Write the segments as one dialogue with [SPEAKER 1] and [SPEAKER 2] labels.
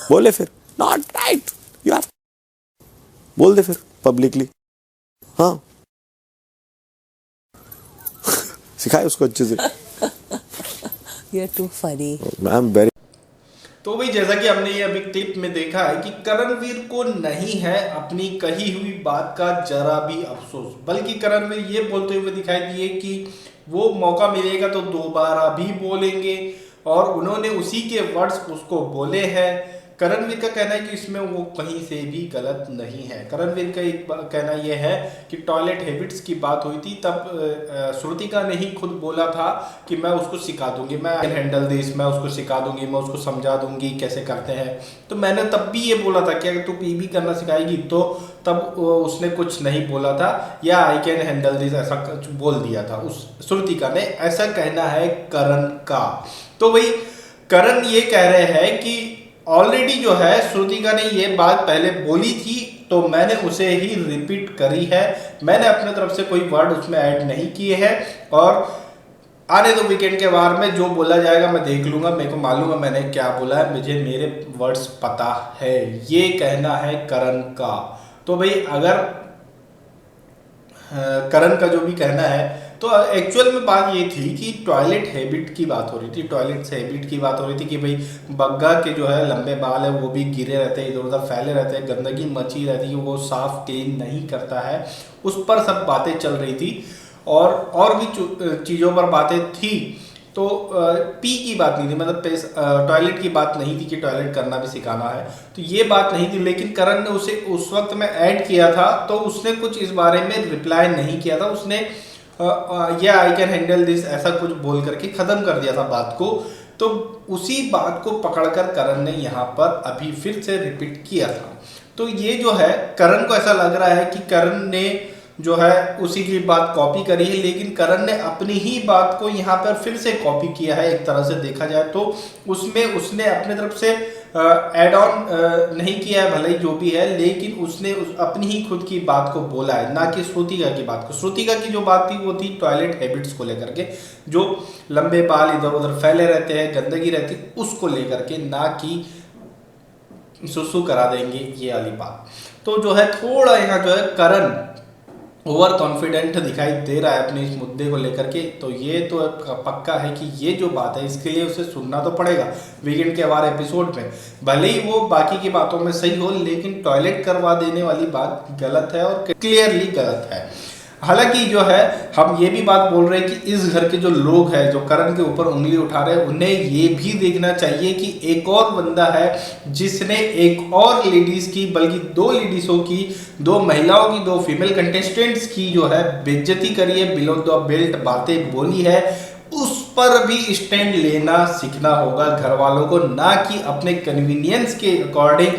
[SPEAKER 1] बोले फिर not right यार, बोल दे फिर पब्लिकली। हाँ सिखाए उसको अच्छे से।
[SPEAKER 2] You're too funny.
[SPEAKER 1] I am very.
[SPEAKER 3] तो भाई जैसा कि हमने ये अभी क्लिप में देखा है कि करणवीर को नहीं है अपनी कही हुई बात का जरा भी अफसोस, बल्कि करणवीर ये बोलते हुए दिखाई दिए कि वो मौका मिलेगा तो दोबारा भी बोलेंगे, और उन्होंने उसी के वर्ड्स उसको बोले हैं। करणवीर का कहना है कि इसमें वो कहीं से भी गलत नहीं है। करणवीर का एक कहना यह है कि टॉयलेट हैबिट्स की बात हुई थी, तब श्रुतिका ने ही खुद बोला था कि मैं उसको सिखा दूंगी, मैं हैंडल दिस, मैं उसको सिखा दूंगी, मैं उसको समझा दूंगी कैसे करते हैं। तो मैंने तब भी ये बोला था कि अगर तू पीबी करना सिखाएगी तो, तब उसने कुछ नहीं बोला था, या आई कैन हैंडल दिस ऐसा कुछ बोल दिया था उस श्रुतिका ने, ऐसा कहना है करण का। तो भाई करण ये कह रहे हैं कि ऑलरेडी जो है श्रुतिका ने ये बात पहले बोली थी, तो मैंने उसे ही रिपीट करी है, मैंने अपने तरफ से कोई वर्ड उसमें ऐड नहीं किए हैं, और आने दो वीकेंड के बार में जो बोला जाएगा मैं देख लूंगा, मेरे को मालूम है मैंने क्या बोला है, मुझे मेरे वर्ड्स पता है, ये कहना है करण का। तो भाई अगर करण का जो भी कहना है, तो एक्चुअल में बात ये थी कि टॉयलेट हैबिट की बात हो रही थी, टॉयलेट हैबिट की बात हो रही थी कि भाई बग्गा के जो है लंबे बाल है वो भी गिरे रहते हैं, इधर उधर फैले रहते हैं, गंदगी मची रहती है, वो साफ क्लीन नहीं करता है, उस पर सब बातें चल रही थी, और भी चीज़ों पर बातें थी। तो पी की बात नहीं थी, मतलब टॉयलेट की बात नहीं थी कि टॉयलेट करना भी सिखाना है, तो ये बात नहीं थी। लेकिन करण ने उसे उस वक्त में ऐड किया था, तो उसने कुछ इस बारे में रिप्लाई नहीं किया था, उसने या आई कैन हैंडल दिस ऐसा कुछ बोल करके ख़त्म कर दिया था बात को। तो उसी बात को पकड़कर करण ने यहाँ पर अभी फिर से रिपीट किया था। तो ये जो है करण को ऐसा लग रहा है कि करण ने जो है उसी की बात कॉपी करी है, लेकिन करण ने अपनी ही बात को यहाँ पर फिर से कॉपी किया है। एक तरह से देखा जाए तो उसमें उसने अपने तरफ से एड ऑन नहीं किया है, भले ही जो भी है, लेकिन उसने अपनी ही खुद की बात को बोला है, ना कि श्रुतिका की बात को। श्रुतिका की जो बात थी वो थी टॉयलेट हैबिट्स को लेकर के, जो लंबे बाल इधर उधर फैले रहते हैं, गंदगी रहती है, उसको लेकर के, ना कि सुसु करा देंगे ये वाली बात। तो जो है थोड़ा यहाँ जो है करण ओवर कॉन्फिडेंट दिखाई दे रहा है अपने इस मुद्दे को लेकर के। तो ये तो पक्का है कि ये जो बात है इसके लिए उसे सुनना तो पड़ेगा वीकेंड के हमारे एपिसोड में, भले ही वो बाकी की बातों में सही हो, लेकिन टॉयलेट करवा देने वाली बात गलत है और क्लियरली गलत है। हालांकि जो है हम ये भी बात बोल रहे हैं कि इस घर के जो लोग हैं जो करण के ऊपर उंगली उठा रहे हैं, उन्हें ये भी देखना चाहिए कि एक और बंदा है जिसने एक और लेडीज की, बल्कि 2 लेडीजों की, 2 महिलाओं की, 2 फीमेल कंटेस्टेंट्स की जो है बेइज्जती करी है, बिलो द बेल्ट बातें बोली है, उस पर भी स्टैंड लेना सीखना होगा घर वालों को, ना कि अपने कन्वीनियंस के अकॉर्डिंग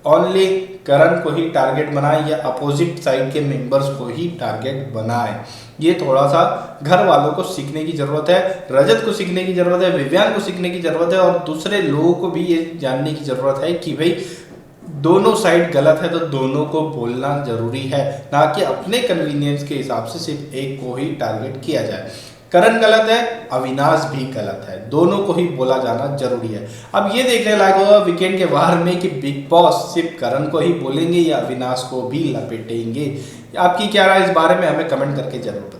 [SPEAKER 3] ओनली करण को ही टारगेट बनाए या अपोजिट साइड के मेंबर्स को ही टारगेट बनाए। ये थोड़ा सा घर वालों को सीखने की जरूरत है, रजत को सीखने की जरूरत है, विवियान को सीखने की जरूरत है, और दूसरे लोगों को भी ये जानने की जरूरत है कि भाई दोनों साइड गलत है तो दोनों को बोलना जरूरी है, ना कि अपने कन्वीनियंस के हिसाब से सिर्फ एक को ही टारगेट किया जाए। करण गलत है, अविनाश भी गलत है, दोनों को ही बोला जाना जरूरी है। अब ये देखने लायक होगा वीकेंड के बाहर में कि बिग बॉस सिर्फ करण को ही बोलेंगे या अविनाश को भी लपेटेंगे। आपकी क्या राय इस बारे में हमें कमेंट करके जरूर बताएं।